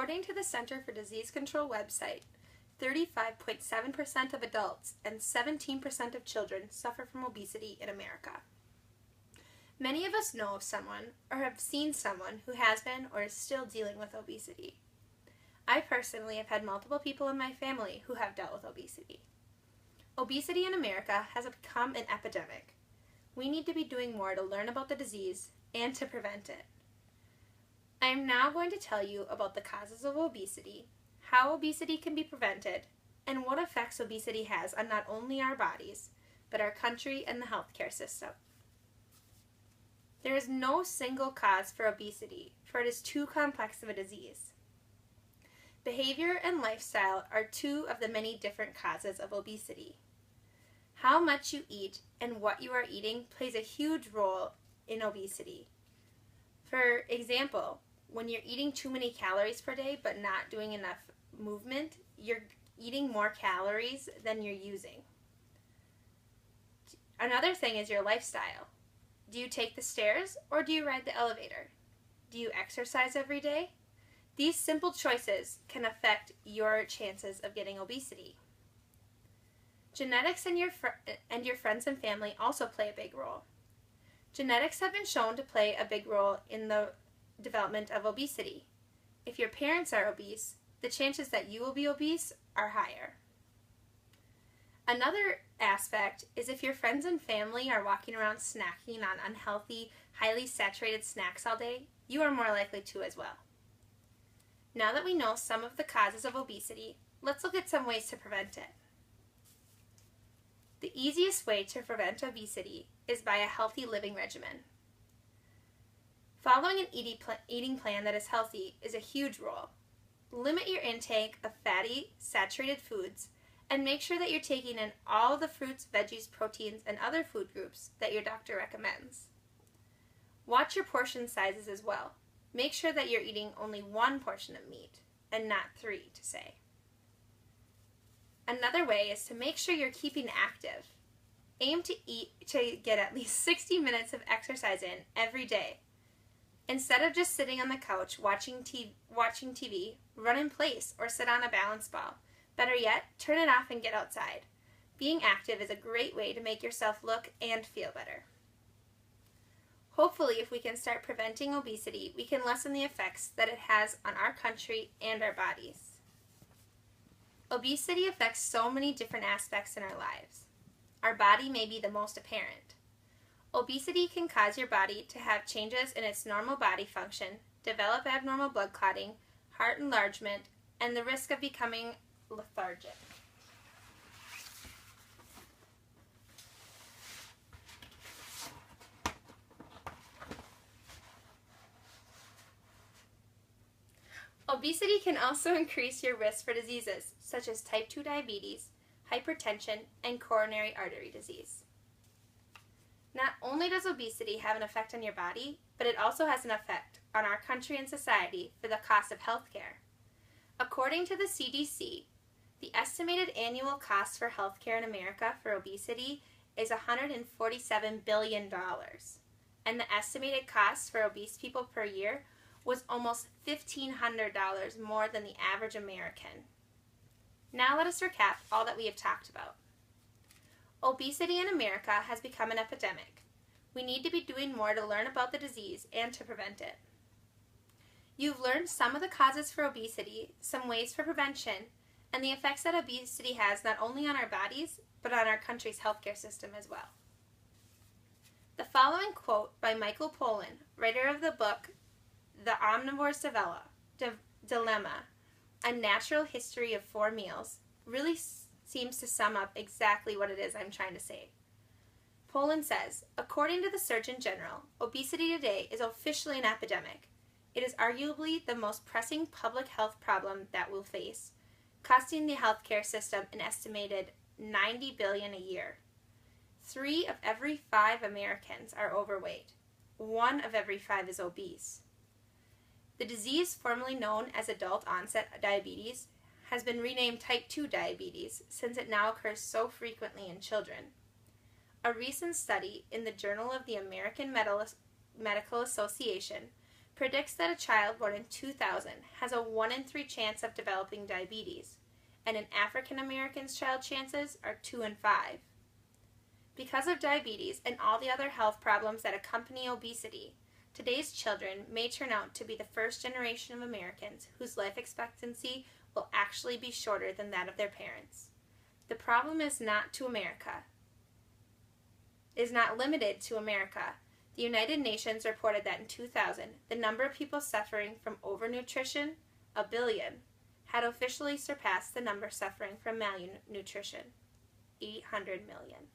According to the Center for Disease Control website, 35.7% of adults and 17% of children suffer from obesity in America. Many of us know of someone or have seen someone who has been or is still dealing with obesity. I personally have had multiple people in my family who have dealt with obesity. Obesity in America has become an epidemic. We need to be doing more to learn about the disease and to prevent it. I am now going to tell you about the causes of obesity, how obesity can be prevented, and what effects obesity has on not only our bodies, but our country and the healthcare system. There is no single cause for obesity, for it is too complex of a disease. Behavior and lifestyle are two of the many different causes of obesity. How much you eat and what you are eating plays a huge role in obesity. For example, when you're eating too many calories per day but not doing enough movement, you're eating more calories than you're using. Another thing is your lifestyle. Do you take the stairs or do you ride the elevator? Do you exercise every day? These simple choices can affect your chances of getting obesity. Genetics and your friends and family also play a big role. Genetics have been shown to play a big role in the development of obesity. If your parents are obese, the chances that you will be obese are higher. Another aspect is if your friends and family are walking around snacking on unhealthy, highly saturated snacks all day, you are more likely to as well. Now that we know some of the causes of obesity, let's look at some ways to prevent it. The easiest way to prevent obesity is by a healthy living regimen. Following an eating plan that is healthy is a huge role. Limit your intake of fatty, saturated foods, and make sure that you're taking in all the fruits, veggies, proteins, and other food groups that your doctor recommends. Watch your portion sizes as well. Make sure that you're eating only one portion of meat, and not 3 to say. Another way is to make sure you're keeping active. Aim to get at least 60 minutes of exercise in every day. Instead of just sitting on the couch watching TV, run in place or sit on a balance ball. Better yet, turn it off and get outside. Being active is a great way to make yourself look and feel better. Hopefully, if we can start preventing obesity, we can lessen the effects that it has on our country and our bodies. Obesity affects so many different aspects in our lives. Our body may be the most apparent. Obesity can cause your body to have changes in its normal body function, develop abnormal blood clotting, heart enlargement, and the risk of becoming lethargic. Obesity can also increase your risk for diseases such as type 2 diabetes, hypertension, and coronary artery disease. Not only does obesity have an effect on your body, but it also has an effect on our country and society for the cost of health care. According to the CDC, the estimated annual cost for health care in America for obesity is $147 billion, and the estimated cost for obese people per year was almost $1,500 more than the average American. Now let us recap all that we have talked about. Obesity in America has become an epidemic. We need to be doing more to learn about the disease and to prevent it. You've learned some of the causes for obesity, some ways for prevention, and the effects that obesity has not only on our bodies, but on our country's healthcare system as well. The following quote by Michael Pollan, writer of the book The Omnivore's Dilemma, A Natural History of 4 Meals, really seems to sum up exactly what it is I'm trying to say. Pollan says, according to the Surgeon General, obesity today is officially an epidemic. It is arguably the most pressing public health problem that we'll face, costing the healthcare system an estimated $90 billion a year. 3 of every 5 Americans are overweight. 1 of every 5 is obese. The disease, formerly known as adult-onset diabetes, has been renamed type 2 diabetes since it now occurs so frequently in children. A recent study in the Journal of the American Medical Association predicts that a child born in 2000 has a 1 in 3 chance of developing diabetes, and an African American's child chances are 2 in 5. Because of diabetes and all the other health problems that accompany obesity, today's children may turn out to be the first generation of Americans whose life expectancy will actually be shorter than that of their parents. The problem is not limited to America. The United Nations reported that in 2000, the number of people suffering from overnutrition, 1 billion, had officially surpassed the number suffering from malnutrition, 800 million.